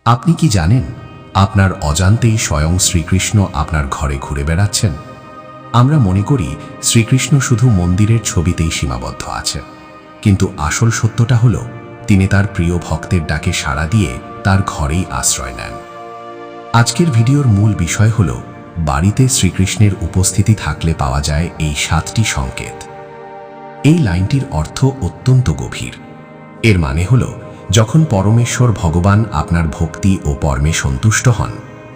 আপনি কি জানেন আপনার অজান্তেই স্বয়ং শ্রীকৃষ্ণ আপনার ঘরে ঘুরে বেড়াচ্ছেন? আমরা মনে করি শ্রীকৃষ্ণ শুধু মন্দিরের ছবিতেই সীমাবদ্ধ আছেন, কিন্তু আসল সত্যটা হলো তিনি তার প্রিয় ভক্তের ডাকে সাড়া দিয়ে তার ঘরেই আশ্রয় নেন। আজকের ভিডিওর মূল বিষয় হলো বাড়িতে শ্রীকৃষ্ণের উপস্থিতি থাকলে পাওয়া যায় এই 7টি সংকেত। এই লাইনটির অর্থ অত্যন্ত গভীর। এর মানে হলো যখন পরমেশ্বর ভগবান আপনার ভক্তি ও কর্মে সন্তুষ্ট হন,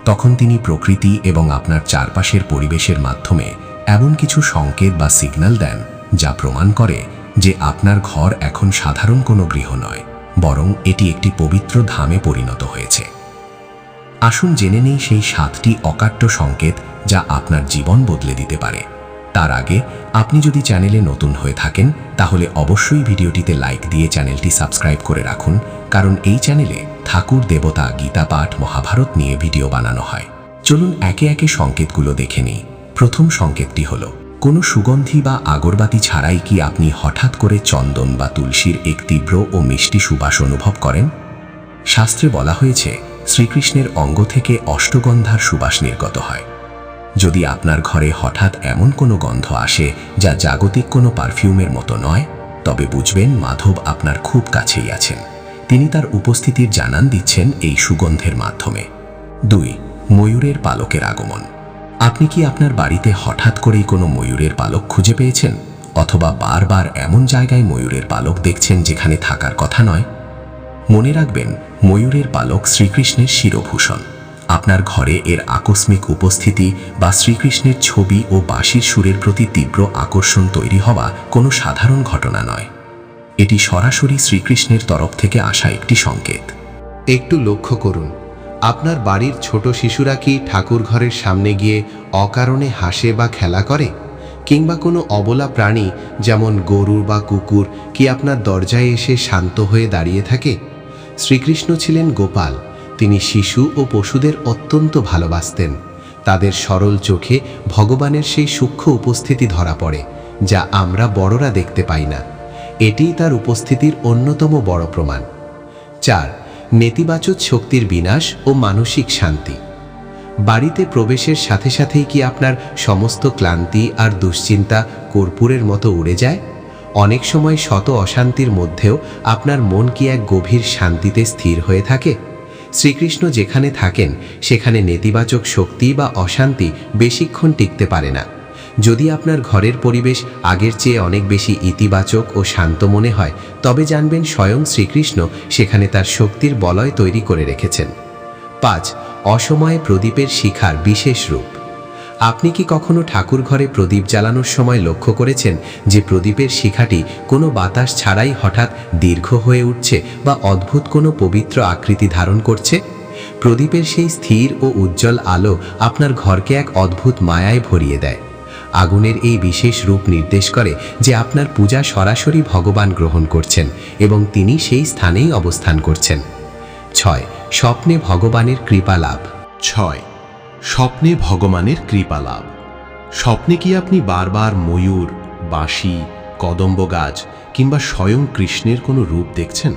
তখন তিনি প্রকৃতি এবং আপনার চারপাশের পরিবেশের মাধ্যমে এমন কিছু সংকেত বা সিগন্যাল দেন যা প্রমাণ করে যে আপনার ঘর এখন সাধারণ কোনো গৃহ নয়, বরং এটি একটি পবিত্র ধামে পরিণত হয়েছে। আসুন জেনে নেই সেই 7টি অকাট্য সংকেত যা আপনার জীবন বদলে দিতে পারে। তার আগে আপনি যদি চ্যানেলে নতুন হয়ে থাকেন তাহলে অবশ্যই ভিডিওটিতে লাইক দিয়ে চ্যানেলটি সাবস্ক্রাইব করে রাখুন, কারণ এই চ্যানেলে ঠাকুর, দেবতা, গীতা পাঠ, মহাভারত নিয়ে ভিডিও বানানো হয়। চলুন একে একে সংকেতগুলো দেখে নিই। প্রথম সংকেতটি হলো কোনো সুগন্ধি বা আগরবাতি ছাড়াই কি আপনি হঠাৎ করে চন্দন বা তুলসীর এক তীব্র ও মিষ্টি সুবাস অনুভব করেন? শাস্ত্রে বলা হয়েছে শ্রীকৃষ্ণের অঙ্গ থেকে অষ্টগন্ধার সুবাস নির্গত হয়। যদি আপনার ঘরে হঠাৎ এমন কোনো গন্ধ আসে যা জাগতিক কোনো পারফিউমের মতো নয়, তবে বুঝবেন মাধব আপনার খুব কাছেই আছেন। তিনি তার উপস্থিতির জানান দিচ্ছেন এই সুগন্ধের মাধ্যমে। 2. ময়ূরের পালকের আগমন। আপনি কি আপনার বাড়িতে হঠাৎ করেই কোনো ময়ূরের পালক খুঁজে পেয়েছেন, অথবা বারবার এমন জায়গায় ময়ূরের পালক দেখছেন যেখানে থাকার কথা নয়? মনে রাখবেন, ময়ূরের পালক শ্রীকৃষ্ণের শিরভূষণ। আপনার ঘরে এর আকস্মিক উপস্থিতি বা শ্রীকৃষ্ণের ছবি ও বাঁশির সুরের প্রতি তীব্র আকর্ষণ তৈরি হওয়া কোনো সাধারণ ঘটনা নয়। এটি সরাসরি শ্রীকৃষ্ণের তরফ থেকে আসা একটি সংকেত। একটু লক্ষ্য করুন, আপনার বাড়ির ছোট শিশুরা কি ঠাকুর ঘরের সামনে গিয়ে অকারণে হাসে বা খেলা করে? কিংবা কোনো অবলা প্রাণী যেমন গরু বা কুকুর কি আপনার দরজায় এসে শান্ত হয়ে দাঁড়িয়ে থাকে? শ্রীকৃষ্ণ ছিলেন গোপাল। তিনি শিশু ও পশুদের অত্যন্ত ভালোবাসতেন। তাদের সরল চোখে ভগবানের সেই সূক্ষ্ম উপস্থিতি ধরা পড়ে, যা আমরা বড়রা দেখতে পাই না। এটিই তার উপস্থিতির অন্যতম বড় প্রমাণ। 4. নেতিবাচক শক্তির বিনাশ ও মানসিক শান্তি। বাড়িতে প্রবেশের সাথে সাথেই কি আপনার সমস্ত ক্লান্তি আর দুশ্চিন্তা কর্পূরের মতো উড়ে যায়? অনেক সময় শত অশান্তির মধ্যেও আপনার মন কি এক গভীর শান্তিতে স্থির হয়ে থাকে? শ্রীকৃষ্ণ যেখানে থাকেন সেখানে নেতিবাচক শক্তি বা অশান্তি বেশিক্ষণ টিকতে পারে না। যদি আপনার ঘরের পরিবেশ আগের চেয়ে অনেক বেশি ইতিবাচক ও শান্ত মনে হয়, তবে জানবেন স্বয়ং শ্রীকৃষ্ণ সেখানে তার শক্তির বলয় তৈরি করে রেখেছেন। 5. অসময়ে প্রদীপের শিখার বিশেষ রূপ। আপনি কি কখনো ঠাকুর ঘরে প্রদীপ জ্বালানোর সময় লক্ষ্য করেছেন যে প্রদীপের শিখাটি কোনো বাতাস ছাড়াই হঠাৎ দীর্ঘ হয়ে উঠছে বা অদ্ভুত কোনো পবিত্র আকৃতি ধারণ করছে? প্রদীপের সেই স্থির ও উজ্জ্বল আলো আপনার ঘরকে এক অদ্ভুত মায়ায় ভরিয়ে দেয়। আগুনের এই বিশেষ রূপ নির্দেশ করে যে আপনার পূজা সরাসরি ভগবান গ্রহণ করছেন এবং তিনি সেই স্থানেই অবস্থান করছেন। 6. স্বপ্নে ভগবানের কৃপা লাভ। 6. স্বপ্নে ভগবানের কৃপা লাভ। স্বপ্নে কি আপনি বারবার ময়ূর, বাঁশি, কদম্ব গাছ কিংবা স্বয়ং কৃষ্ণের কোনো রূপ দেখছেন?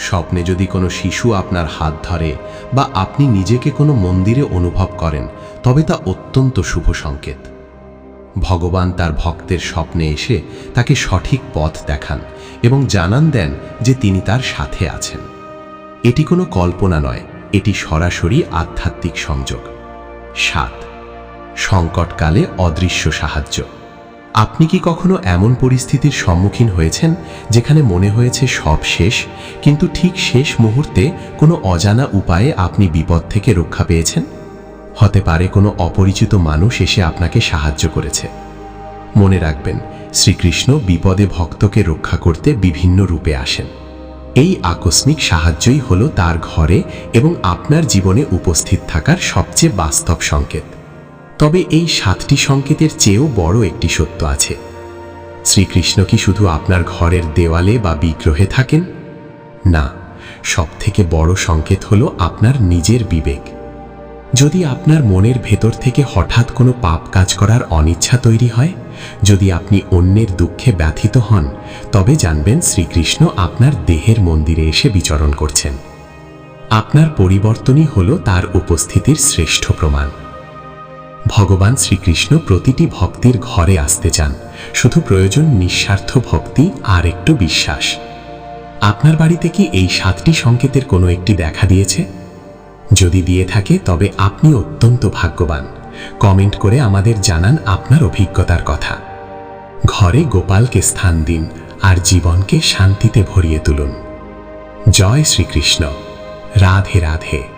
স্বপ্নে যদি কোনো শিশু আপনার হাত ধরে বা আপনি নিজেকে কোনো মন্দিরে অনুভব করেন, তবে তা অত্যন্ত শুভ সংকেত। ভগবান তার ভক্তের স্বপ্নে এসে তাকে সঠিক পথ দেখান এবং জানান দেন যে তিনি তার সাথে আছেন। এটি কোনো কল্পনা নয়, এটি সরাসরি আধ্যাত্মিক সংযোগ। 7. সংকটকালে অদৃশ্য সাহায্য। আপনি কি কখনো এমন পরিস্থিতির সম্মুখীন হয়েছেন যেখানে মনে হয়েছে সব শেষ, কিন্তু ঠিক শেষ মুহূর্তে কোনো অজানা উপায়ে আপনি বিপদ থেকে রক্ষা পেয়েছেন? হতে পারে কোনো অপরিচিত মানুষ এসে আপনাকে সাহায্য করেছে। মনে রাখবেন, শ্রীকৃষ্ণ বিপদে ভক্তকে রক্ষা করতে বিভিন্ন রূপে আসেন। এই আকস্মিক সাহায্যই হলো তার ঘরে এবং আপনার জীবনে উপস্থিত থাকার সবচেয়ে বাস্তব সংকেত। তবে এই 7টি সংকেতের চেয়েও বড় একটি সত্য আছে। শ্রীকৃষ্ণ কি শুধু আপনার ঘরের দেওয়ালে বা বিগ্রহে থাকেন? না, সবথেকে বড় সংকেত হলো আপনার নিজের বিবেক। যদি আপনার মনের ভেতর থেকে হঠাৎ কোনো পাপ কাজ করার অনিচ্ছা তৈরি হয়, যদি আপনি অন্যের দুঃখে ব্যথিত হন, তবে জানবেন শ্রীকৃষ্ণ আপনার দেহের মন্দিরে এসে বিচরণ করছেন। আপনার পরিবর্তনই হল তার উপস্থিতির শ্রেষ্ঠ প্রমাণ। ভগবান শ্রীকৃষ্ণ প্রতিটি ভক্তির ঘরে আসতে চান, শুধু প্রয়োজন নিঃস্বার্থ ভক্তি আর একটু বিশ্বাস। আপনার বাড়িতে কি এই 7টি সংকেতের কোনো একটি দেখা দিয়েছে? যদি দিয়ে থাকে তবে আপনি অত্যন্ত ভাগ্যবান। কমেন্ট করে আমাদের জানান আপনার অভিজ্ঞতার কথা। ঘরে গোপালকে স্থান দিন আর জীবনকে শান্তিতে ভরিয়ে তুলুন। জয় শ্রীকৃষ্ণ। রাধে রাধে।